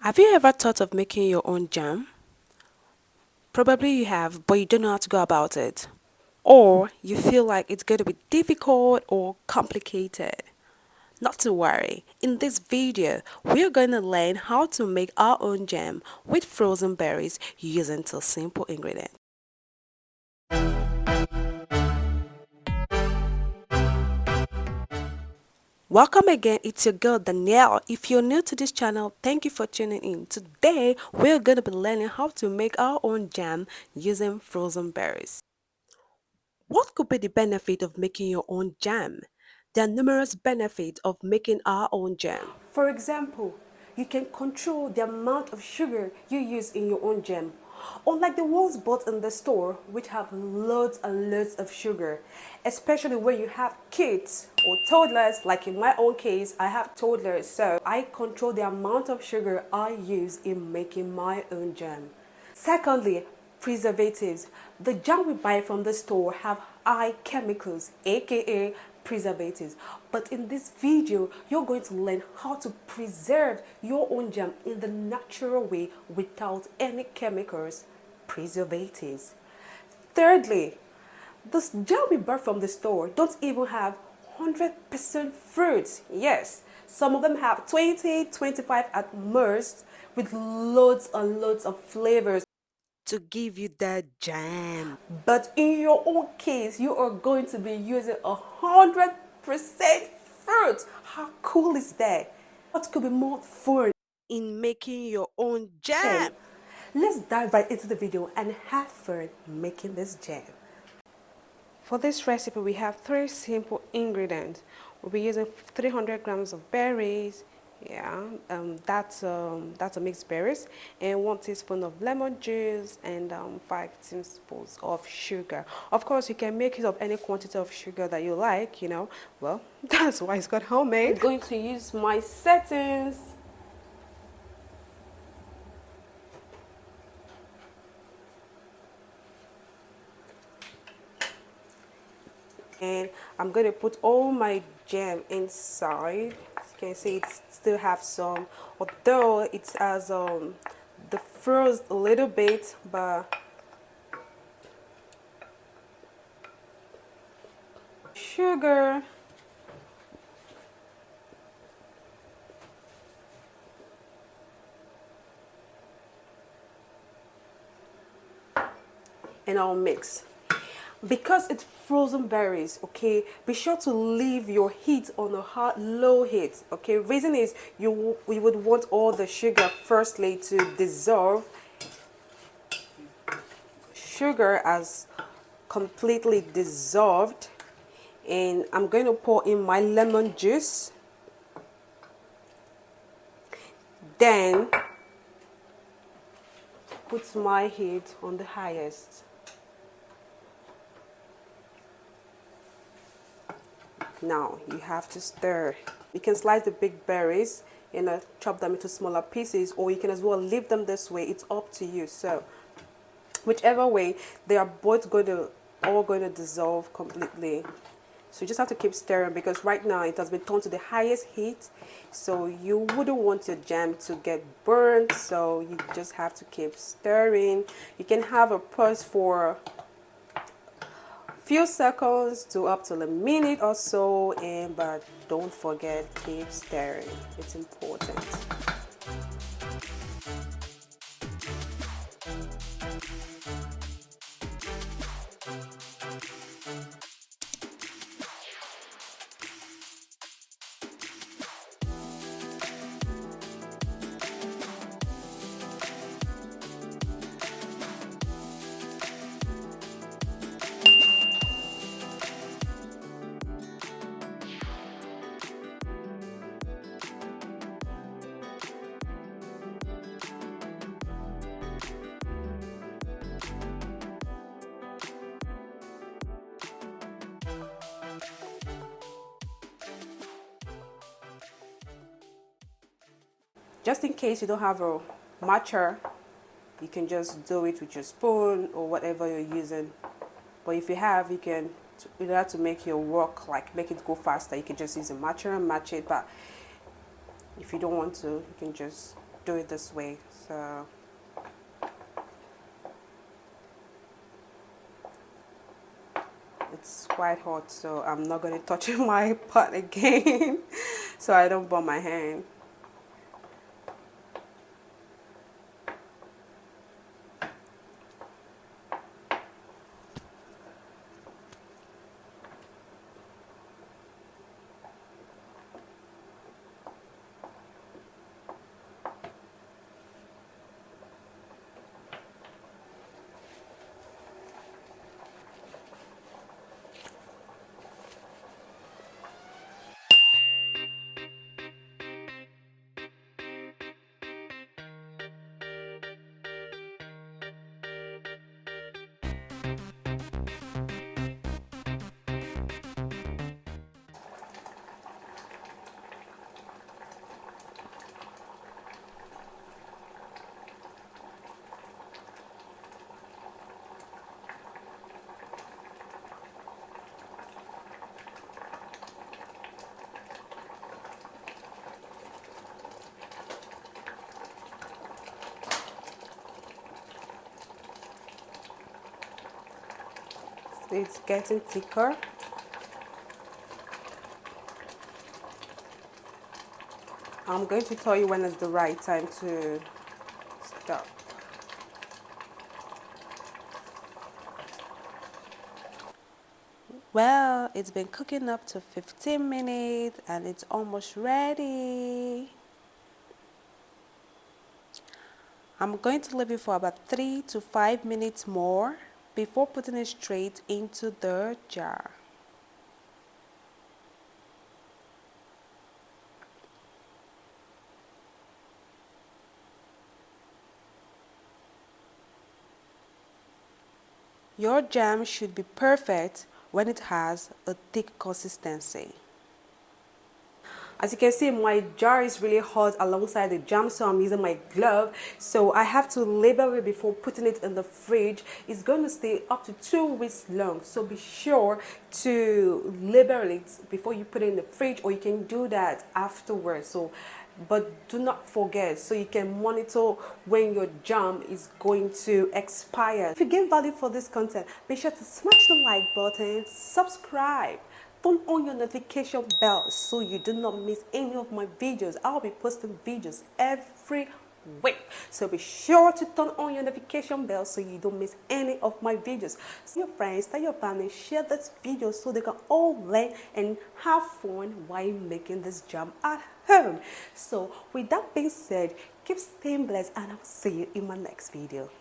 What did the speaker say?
Have you ever thought of making your own jam? Probably you have, but you don't know how to go about it. Or you feel like it's going to be difficult or complicated. Not to worry, in this video, we're going to learn how to make our own jam with frozen berries using two simple ingredients. Welcome again, it's your girl Danielle. If you're new to this channel, thank you for tuning in. Today, we're going to be learning how to make our own jam using frozen berries. What could be the benefit of making your own jam? There are numerous benefits of making our own jam. For example, you can control the amount of sugar you use in your own jam. Unlike the ones bought in the store, which have loads and loads of sugar, especially when you have kids or toddlers, like in my own case, I have toddlers, so I control the amount of sugar I use in making my own jam. Secondly, preservatives. The jam we buy from the store have high chemicals, aka preservatives. But in this video, you're going to learn how to preserve your own jam in the natural way without any chemicals, preservatives. Thirdly, this jam we buy from the store don't even have 100% fruits. Yes, some of them have 20, 25 at most, with loads and loads of flavors to give you that jam. But in your own case, you are going to be using 100% fruit. How cool is that? What could be more fun in making your own jam? Let's dive right into the video and have fun making this jam. For this recipe, we have three simple ingredients. We'll be using 300 grams of berries, that's a mixed berries, and 1 teaspoon of lemon juice, and 5 teaspoons of sugar. Of course, you can make it of any quantity of sugar that you like, well, that's why it's called homemade. I'm going to use my settings. And I'm going to put all my jam inside. As you can see, it still have some, although it has the froze a little bit, but sugar, and I'll mix. Because it's frozen berries, okay, be sure to leave your heat on a low heat, okay. Reason is you would want all the sugar firstly to dissolve. Sugar has completely dissolved, and I'm going to pour in my lemon juice. Then put my heat on the highest. Now you have to stir. You can slice the big berries and chop them into smaller pieces, or you can as well leave them this way. It's up to you. So whichever way, they are both all going to dissolve completely. So you just have to keep stirring, because right now it has been turned to the highest heat, so you wouldn't want your jam to get burnt, so you just have to keep stirring. You can have a pause for few seconds to up to a minute or so, but don't forget, keep stirring. It's important. Just in case you don't have a matcher, you can just do it with your spoon or whatever you're using. But if you have, you can in order to make your work, like make it go faster, you can just use a matcher and match it. But if you don't want to, you can just do it this way. So it's quite hot, so I'm not going to touch my pot again so I don't burn my hand. It's getting thicker. I'm going to tell you when is the right time to stop. Well, it's been cooking up to 15 minutes and it's almost ready. I'm going to leave it for about 3 to 5 minutes more before putting it straight into the jar. Your jam should be perfect when it has a thick consistency. As you can see, my jar is really hot alongside the jam, so I'm using my glove. So I have to label it before putting it in the fridge. It's going to stay up to 2 weeks long, so be sure to label it before you put it in the fridge, or you can do that afterwards. So but do not forget, so you can monitor when your jam is going to expire. If you gain value for this content, be sure to smash the like button, subscribe, turn on your notification bell so you do not miss any of my videos. I'll be posting videos every week, so be sure to turn on your notification bell so you don't miss any of my videos. So your friends, tell your family, share this video so they can all learn and have fun while making this jam at home. So with that being said, keep staying blessed and I'll see you in my next video.